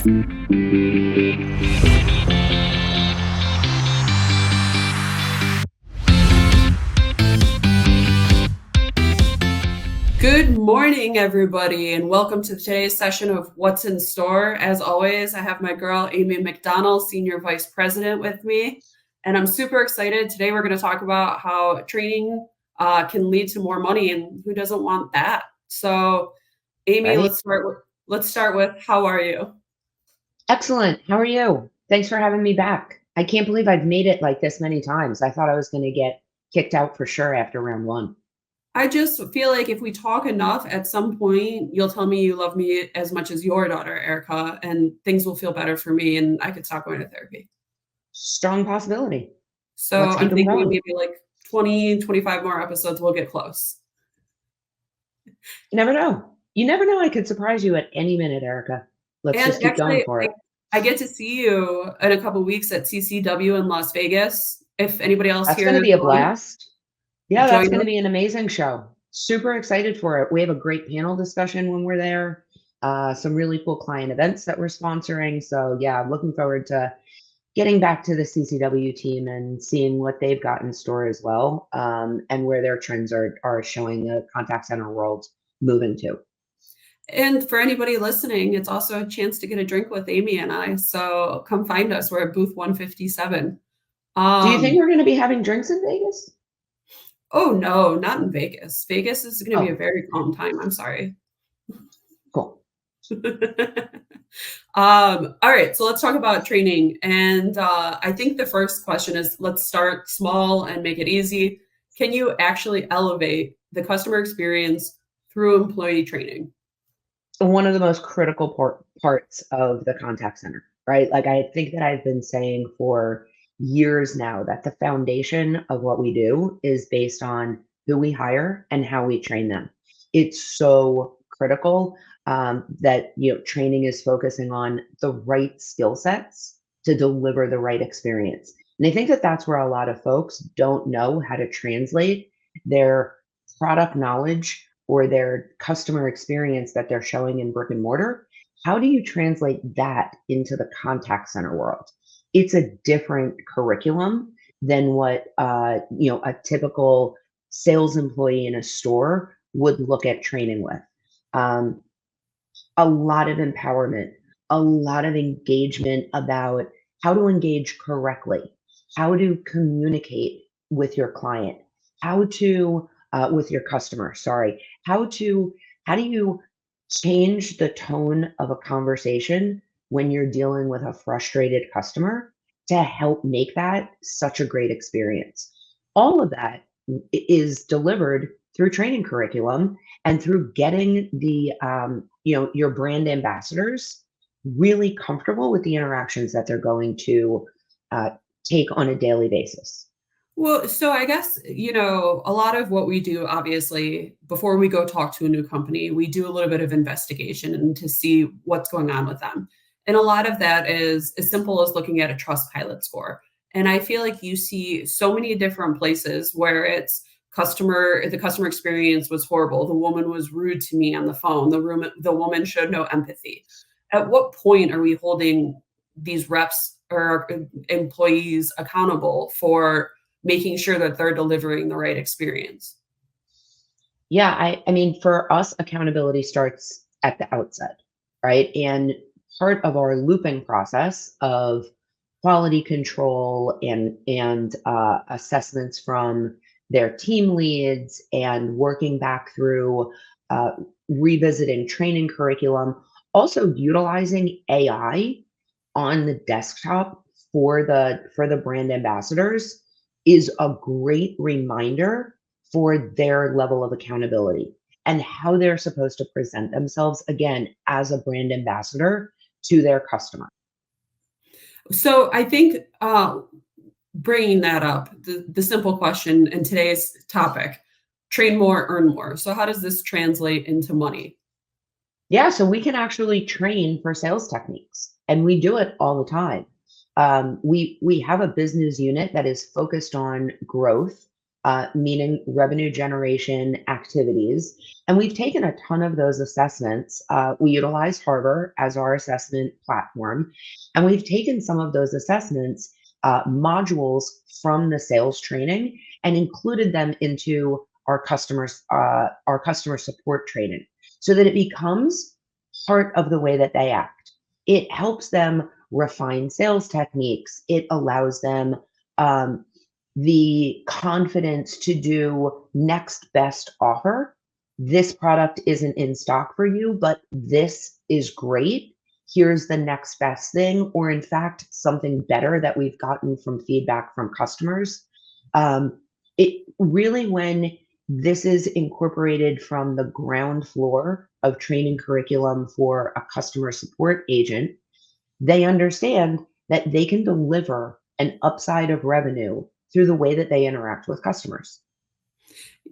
Good morning, everybody, and welcome to today's session of What's in Store. As always, I have my girl, Amy McDonald, Senior Vice President with me, and I'm super excited. Today, we're going to talk about how training can lead to more money, and who doesn't want that? So, Amy, Right? let's start with how are you? Excellent. How are you? Thanks for having me back. I can't believe I've made it like this many times. I thought I was going to get kicked out for sure after round one. I just feel like if we talk enough, at some point, you'll tell me you love me as much as your daughter, Erica, and things will feel better for me, and I could stop going to therapy. Strong possibility. So Let's I'm keep them thinking going. maybe like 20, 25 more episodes, we'll get close. You never know. You never know. I could surprise you at any minute, Erica. Let's And just keep going actually, for it. I get to see you in a couple weeks at CCW in Las Vegas. If anybody else That's here going to is be a going, blast. Yeah, that's join going to us. be an amazing show. Super excited for it. We have a great panel discussion when we're there. Some really cool client events that we're sponsoring. So yeah, I'm looking forward to getting back to the CCW team and seeing what they've got in store as well, and where their trends are showing the contact center world moving to. And for anybody listening, it's also a chance to get a drink with Amy and I. So come find us. We're at booth 157. Do you think Um, we're going to be having drinks in Vegas? oh no, not in Vegas. Vegas is going to be a Oh, very calm time. I'm sorry. cool. All right, so let's talk about training. And I think the first question is, let's start small and make it easy. Can you actually elevate the customer experience through employee training? One of the most critical parts of the contact center, right? Like I think that I've been saying for years now that the foundation of what we do is based on who we hire and how we train them. It's so critical that training is focusing on the right skill sets to deliver the right experience. And I think that that's where a lot of folks don't know how to translate their product knowledge or their customer experience that they're showing in brick and mortar. How do you translate that into the contact center world? It's a different curriculum than what a typical sales employee in a store would look at training with. Um, a lot of empowerment, a lot of engagement about how to engage correctly, how to communicate with your client, how to with your customer, sorry, how do you change the tone of a conversation when you're dealing with a frustrated customer to help make that such a great experience. All of that is delivered through training curriculum and through getting the your brand ambassadors really comfortable with the interactions that they're going to uh, take on a daily basis. Well, so I guess, a lot of what we do, obviously, before we go talk to a new company, we do a little bit of investigation and to see what's going on with them. And a lot of that is as simple as looking at a trust pilot score. And I feel like you see so many different places where the customer experience was horrible. The woman was rude to me on the phone. The woman showed no empathy. At what point are we holding these reps or employees accountable for making sure that they're delivering the right experience? Yeah, I mean, for us, accountability starts at the outset, right? And part of our looping process of quality control and assessments from their team leads and working back through uh, revisiting training curriculum, also utilizing AI on the desktop for the brand ambassadors is a great reminder for their level of accountability and how they're supposed to present themselves again as a brand ambassador to their customer. So I think bringing that up, the simple question in today's topic, train more, earn more. So how does this translate into money? Yeah, so we can actually train for sales techniques, and we do it all the time. We have a business unit that is focused on growth meaning revenue generation activities. And we've taken a ton of those assessments. We utilize Harbor as our assessment platform. And we've taken some of those assessments, modules from the sales training, and included them into our customer support training so that it becomes part of the way that they act. It helps them refine sales techniques. It allows them the confidence to do next best offer. This product isn't in stock for you, but this is great. Here's the next best thing, or in fact, something better that we've gotten from feedback from customers. It really, when this is incorporated from the ground floor of training curriculum for a customer support agent, they understand that they can deliver an upside of revenue through the way that they interact with customers.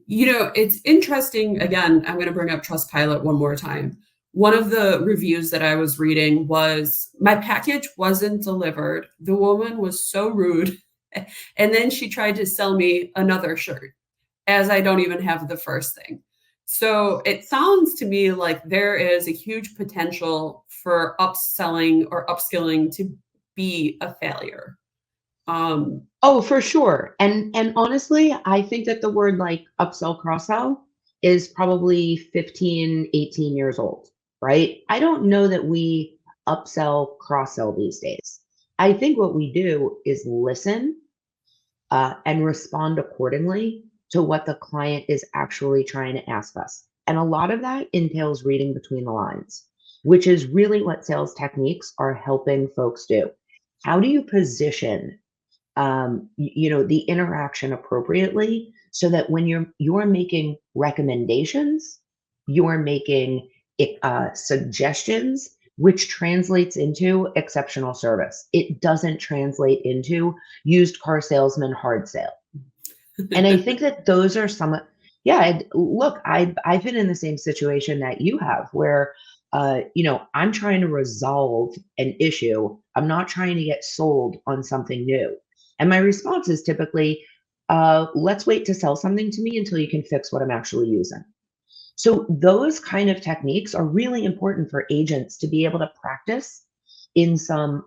It's interesting. Again, I'm going to bring up Trustpilot one more time. One of the reviews that I was reading was my package wasn't delivered. The woman was so rude. And then she tried to sell me another shirt as I don't even have the first thing. So it sounds to me like there is a huge potential for upselling or upskilling to be a failure. Oh, for sure. And honestly, I think that the word like upsell, cross sell is probably 15, 18 years old, right? I don't know that we upsell, cross sell these days. I think what we do is listen and respond accordingly to what the client is actually trying to ask us. And a lot of that entails reading between the lines, which is really what sales techniques are helping folks do. How do you position the interaction appropriately so that when you're making recommendations, you're making suggestions, which translates into exceptional service. It doesn't translate into used car salesman hard sale. And I think that those are some. Yeah, look, I've been in the same situation that you have, where I'm trying to resolve an issue. I'm not trying to get sold on something new. And my response is typically, let's wait to sell something to me until you can fix what I'm actually using. So those kind of techniques are really important for agents to be able to practice in some,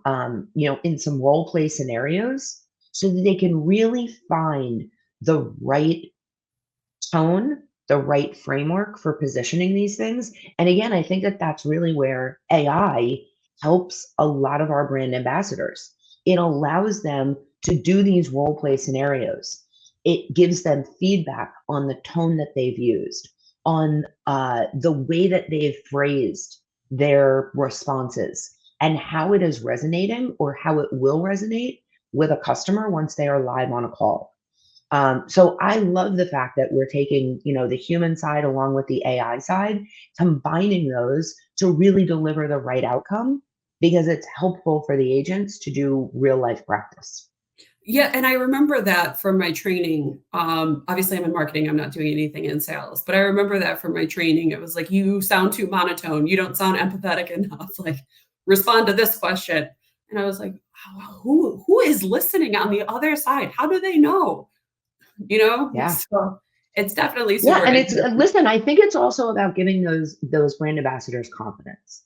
in some role play scenarios so that they can really find the right tone, the right framework for positioning these things. And again, I think that that's really where AI helps a lot of our brand ambassadors. It allows them to do these role play scenarios. It gives them feedback on the tone that they've used, on the way that they've phrased their responses, and how it is resonating or how it will resonate with a customer once they are live on a call. So I love the fact that we're taking, the human side along with the AI side, combining those to really deliver the right outcome because it's helpful for the agents to do real life practice. Yeah, and I remember that from my training. Obviously, I'm in marketing. I'm not doing anything in sales, but I remember that from my training. It was like, you sound too monotone. You don't sound empathetic enough. Like, respond to this question. And I was like, who is listening on the other side? How do they know? Yeah. So it's definitely Yeah, super and it's interesting. listen, I think it's also about giving those brand ambassadors confidence.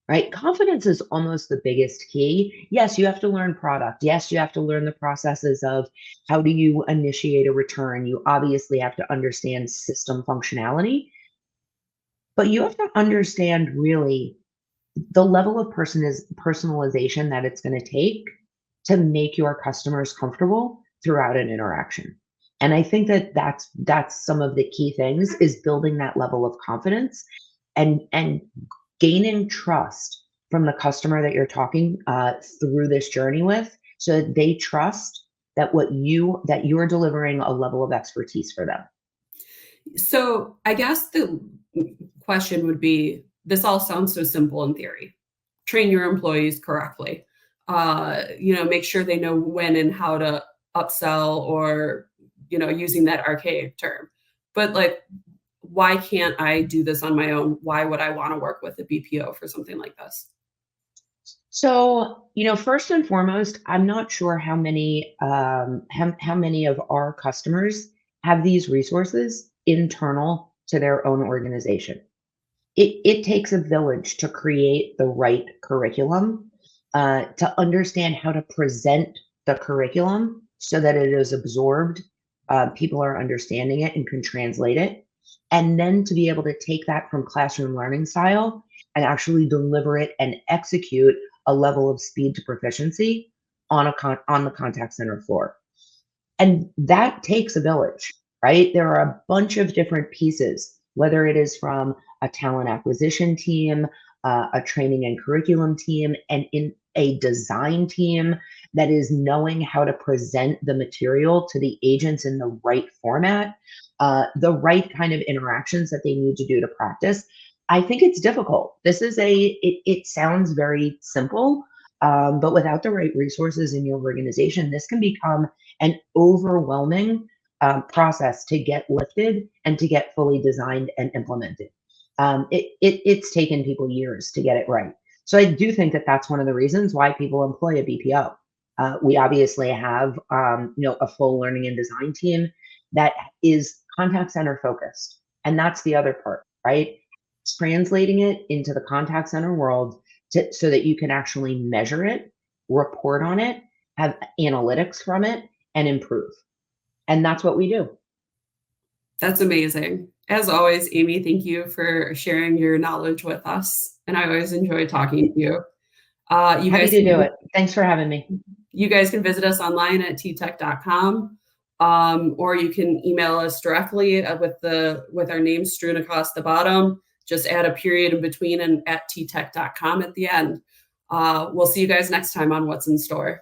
Right? Confidence is almost the biggest key. Yes, you have to learn product. Yes, you have to learn the processes of how do you initiate a return. You obviously have to understand system functionality, but you have to understand really the level of personalization that it's going to take to make your customers comfortable throughout an interaction. And I think that that's some of the key things is building that level of confidence and gaining trust from the customer that you're talking through this journey with, so that they trust that that you're delivering a level of expertise for them. So I guess the question would be, this all sounds so simple in theory. Train your employees correctly. Make sure they know when and how to upsell, or, using that archaic term. But like, why can't I do this on my own? Why would I want to work with a BPO for something like this? So, first and foremost, I'm not sure how many of our customers have these resources internal to their own organization. It takes a village to create the right curriculum, to understand how to present the curriculum so that it is absorbed, people are understanding it and can translate it, and then to be able to take that from classroom learning style and actually deliver it and execute a level of speed to proficiency on the contact center floor. And that takes a village, right? There are a bunch of different pieces, whether it is from a talent acquisition team, a training and curriculum team, and in a design team that is knowing how to present the material to the agents in the right format, the right kind of interactions that they need to do to practice. I think it's difficult. It sounds very simple, but without the right resources in your organization, this can become an overwhelming process to get lifted and to get fully designed and implemented. It's taken people years to get it right. So I do think that that's one of the reasons why people employ a BPO. We obviously have a full learning and design team that is contact center focused, and that's the other part, right? Translating it into the contact center world so that you can actually measure it, report on it, have analytics from it, and improve. And that's what we do. That's amazing. As always, Amy, thank you for sharing your knowledge with us. And I always enjoy talking to you. Happy to do it. Thanks for having me. You guys can visit us online at t.tec.com, or you can email us directly with our name strewn across the bottom. Just add a period in between and at t.tec.com at the end. We'll see you guys next time on What's in Store.